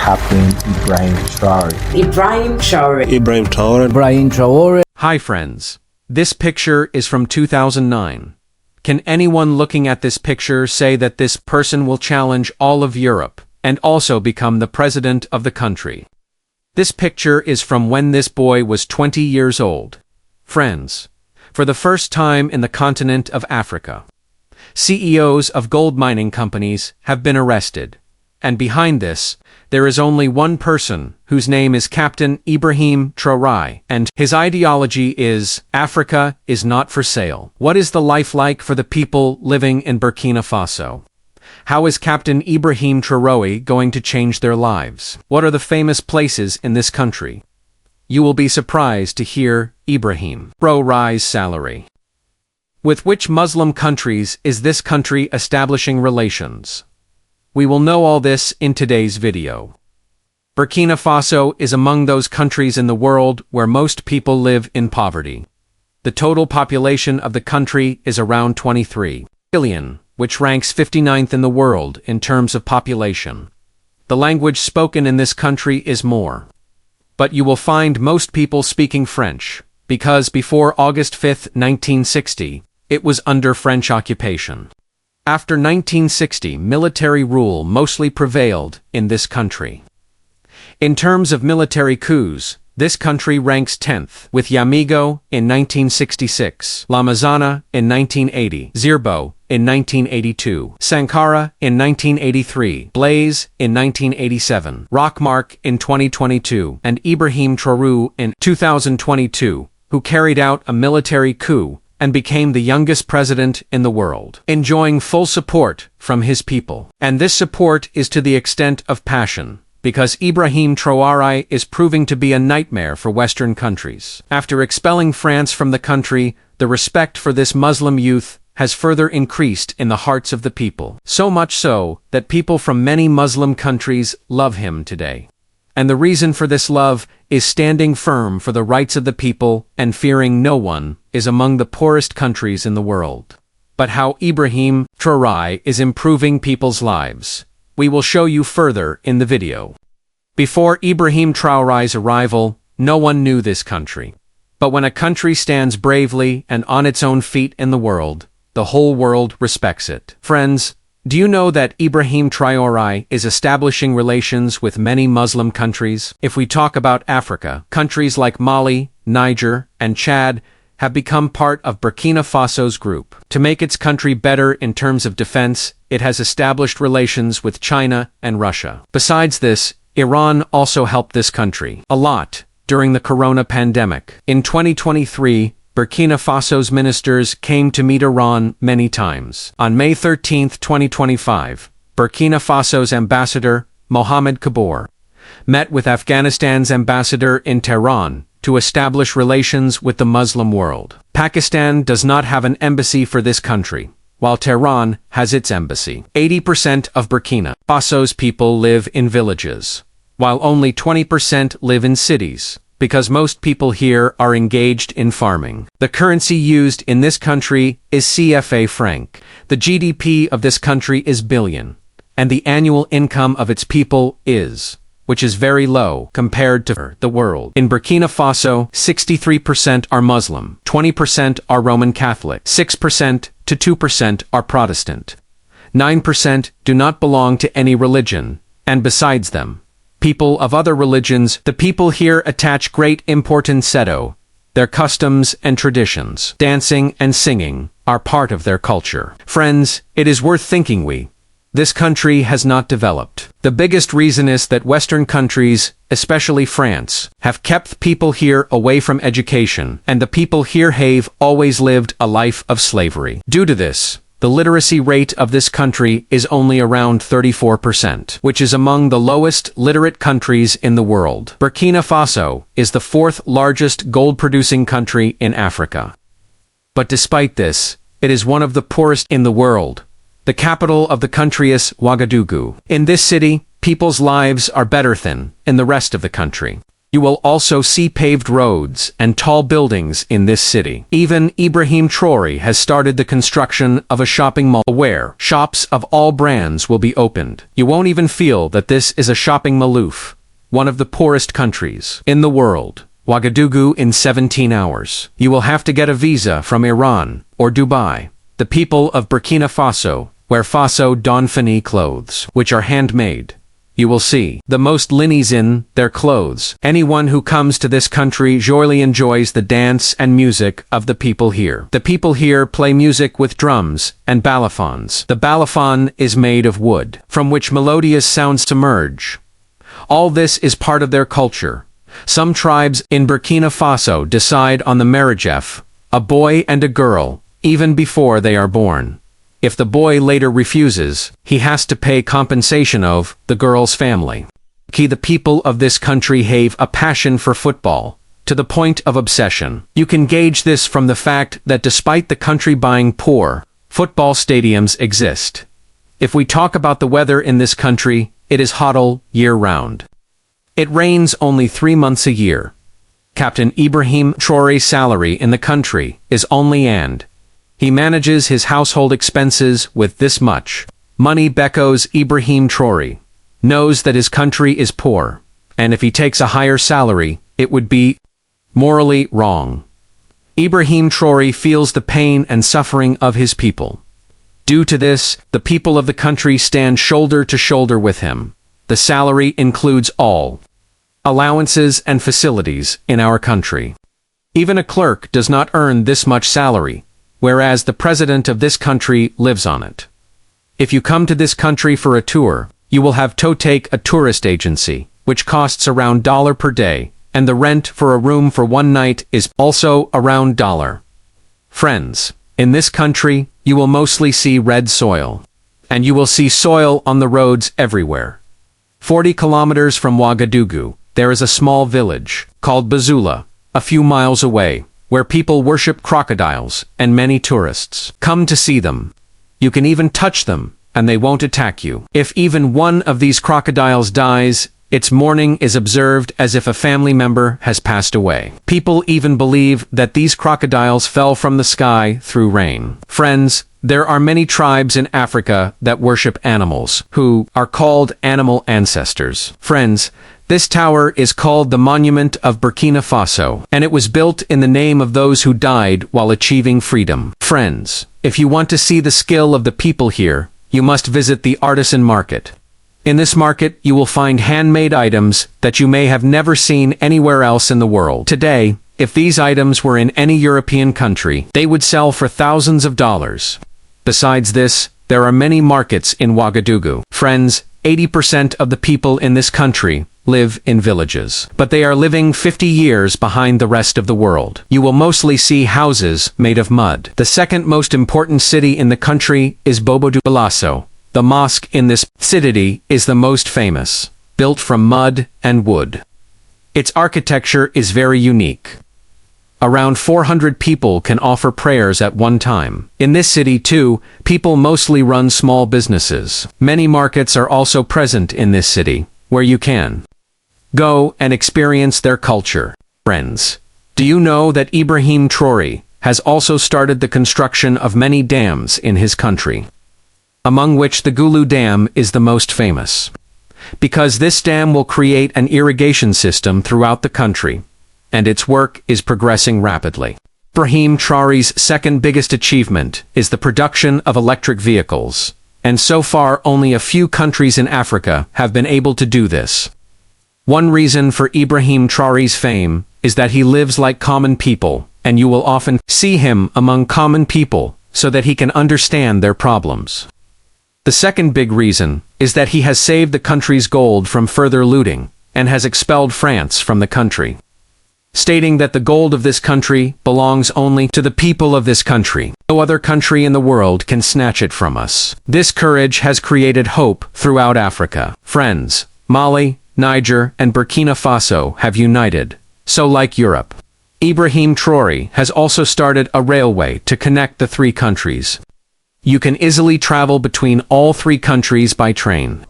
Captain Ibrahim Traore. Ibrahim Traore. Ibrahim Traore. Ibrahim Traore. Hi friends. This picture is from 2009. Can anyone looking at this picture say that this person will challenge all of Europe and also become the president of the country? This picture is from when this boy was 20 years old. Friends, for the first time in the continent of Africa, CEOs of gold mining companies have been arrested. And behind this, there is only one person whose name is Captain Ibrahim Traore, and his ideology is, Africa is not for sale. What is the life like for the people living in Burkina Faso? How is Captain Ibrahim Traore going to change their lives? What are the famous places in this country? You will be surprised to hear Ibrahim Traore's salary. With which Muslim countries is this country establishing relations? We will know all this in today's video. Burkina Faso is among those countries in the world where most people live in poverty. The total population of the country is around 23 billion, which ranks 59th in the world in terms of population. The language spoken in this country is more. But you will find most people speaking French, because before August 5, 1960, it was under French occupation. After 1960, military rule mostly prevailed in this country. In terms of military coups, this country ranks 10th, with Yamigo in 1966, La Mazana in 1980, Zirbo in 1982, Sankara in 1983, Blaise in 1987, Rockmark in 2022, and Ibrahim Traore in 2022, who carried out a military coup and became the youngest president in the world, enjoying full support from his people. And this support is to the extent of passion, because Ibrahim Traore is proving to be a nightmare for Western countries. After expelling France from the country, the respect for this Muslim youth has further increased in the hearts of the people. So much so that people from many Muslim countries love him today. And the reason for this love is standing firm for the rights of the people and fearing no one is among the poorest countries in the world. But how Ibrahim Traore is improving people's lives, we will show you further in the video. Before Ibrahim Traore's arrival, no one knew this country. But when a country stands bravely and on its own feet in the world, the whole world respects it. Friends, do you know that Ibrahim Traore is establishing relations with many Muslim countries? If we talk about Africa, countries like Mali, Niger, and Chad have become part of Burkina Faso's group. To make its country better in terms of defense, it has established relations with China and Russia. Besides this, Iran also helped this country a lot during the corona pandemic. In 2023, Burkina Faso's ministers came to meet Iran many times. On May 13, 2025, Burkina Faso's ambassador, Mohamed Kabor, met with Afghanistan's ambassador in Tehran to establish relations with the Muslim world. Pakistan does not have an embassy for this country, while Tehran has its embassy. 80% of Burkina Faso's people live in villages, while only 20% live in cities, because most people here are engaged in farming. The currency used in this country is CFA franc. The GDP of this country is billion, and the annual income of its people is, which is very low compared to the world. In Burkina Faso, 63% are Muslim, 20% are Roman Catholic, 6% to 2% are Protestant, 9% do not belong to any religion, and besides them, people of other religions, the people here attach great importance to their customs and traditions. Dancing and singing are part of their culture. Friends, it is worth thinking this country has not developed. The biggest reason is that Western countries, especially France, have kept people here away from education, and the people here have always lived a life of slavery. Due to this, the literacy rate of this country is only around 34%, which is among the lowest literate countries in the world. Burkina Faso is the fourth largest gold-producing country in Africa. But despite this, it is one of the poorest in the world. The capital of the country is Ouagadougou. In this city, people's lives are better than in the rest of the country. You will also see paved roads and tall buildings in this city. Even Ibrahim Traore has started the construction of a shopping mall where shops of all brands will be opened. You won't even feel that this is a shopping maloof, one of the poorest countries in the world. Ouagadougou in 17 hours. You will have to get a visa from Iran or Dubai. The people of Burkina Faso wear Faso Donfani clothes, which are handmade. You will see the most linnies in their clothes. Anyone who comes to this country joyfully enjoys the dance and music of the people here. The people here play music with drums and balafons. The balafon is made of wood, from which melodious sounds emerge. All this is part of their culture. Some tribes in Burkina Faso decide on the marriage of a boy and a girl, even before they are born. If the boy later refuses, he has to pay compensation of the girl's family. The people of this country have a passion for football, to the point of obsession. You can gauge this from the fact that despite the country being poor, football stadiums exist. If we talk about the weather in this country, it is hot all year round. It rains only 3 months a year. Captain Ibrahim Traore's salary in the country is only and he manages his household expenses with this much money because Ibrahim Traore knows that his country is poor, and if he takes a higher salary, it would be morally wrong. Ibrahim Traore feels the pain and suffering of his people. Due to this, the people of the country stand shoulder to shoulder with him. The salary includes all allowances and facilities in our country. Even a clerk does not earn this much salary, whereas the president of this country lives on it. If you come to this country for a tour, you will have to take a tourist agency, which costs around $1 per day, and the rent for a room for one night is also around $1. Friends, in this country, you will mostly see red soil, and you will see soil on the roads everywhere. 40 kilometers from Ouagadougou, there is a small village called Bazula, a few miles away, where people worship crocodiles, and many tourists come to see them. You can even touch them, and they won't attack you. If even one of these crocodiles dies, its mourning is observed as if a family member has passed away. People even believe that these crocodiles fell from the sky through rain. Friends, there are many tribes in Africa that worship animals, who are called animal ancestors. Friends, this tower is called the Monument of Burkina Faso, and it was built in the name of those who died while achieving freedom. Friends, if you want to see the skill of the people here, you must visit the artisan market. In this market, you will find handmade items that you may have never seen anywhere else in the world. Today, if these items were in any European country, they would sell for thousands of dollars. Besides this, there are many markets in Ouagadougou. Friends, 80% of the people in this country live in villages, but they are living 50 years behind the rest of the world. You will mostly see houses made of mud. The second most important city in the country is Bobo-Dioulasso. The mosque in this city is the most famous, built from mud and wood. Its architecture is very unique. Around 400 people can offer prayers at one time. In this city, too, people mostly run small businesses. Many markets are also present in this city, where you can go and experience their culture. Friends, do you know that Ibrahim Traore has also started the construction of many dams in his country, among which the Gulu Dam is the most famous, because this dam will create an irrigation system throughout the country, and its work is progressing rapidly. Ibrahim Traore's second biggest achievement is the production of electric vehicles, and so far only a few countries in Africa have been able to do this. One reason for Ibrahim Traore's fame is that he lives like common people, and you will often see him among common people so that he can understand their problems. The second big reason is that he has saved the country's gold from further looting, and has expelled France from the country, stating that the gold of this country belongs only to the people of this country. No other country in the world can snatch it from us. This courage has created hope throughout Africa. Friends, Mali, Niger, and Burkina Faso have united, so like Europe. Ibrahim Traore has also started a railway to connect the three countries. You can easily travel between all three countries by train.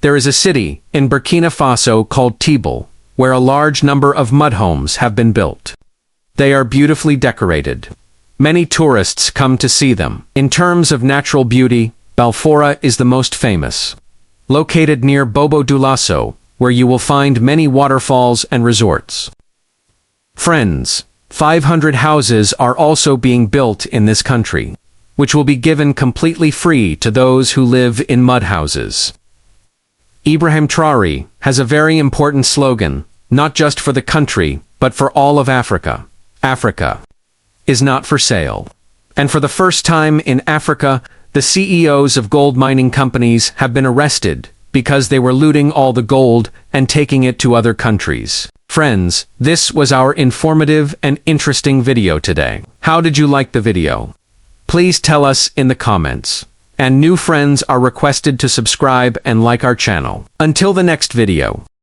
There is a city in Burkina Faso called Tibel, where a large number of mud homes have been built. They are beautifully decorated. Many tourists come to see them. In terms of natural beauty, Balfora is the most famous. Located near Bobo Dioulasso, where you will find many waterfalls and resorts. Friends, 500 houses are also being built in this country, which will be given completely free to those who live in mud houses. Ibrahim Traore has a very important slogan, not just for the country, but for all of Africa. Africa is not for sale. And for the first time in Africa, the CEOs of gold mining companies have been arrested because they were looting all the gold and taking it to other countries. Friends, this was our informative and interesting video today. How did you like the video? Please tell us in the comments. And new friends are requested to subscribe and like our channel. Until the next video.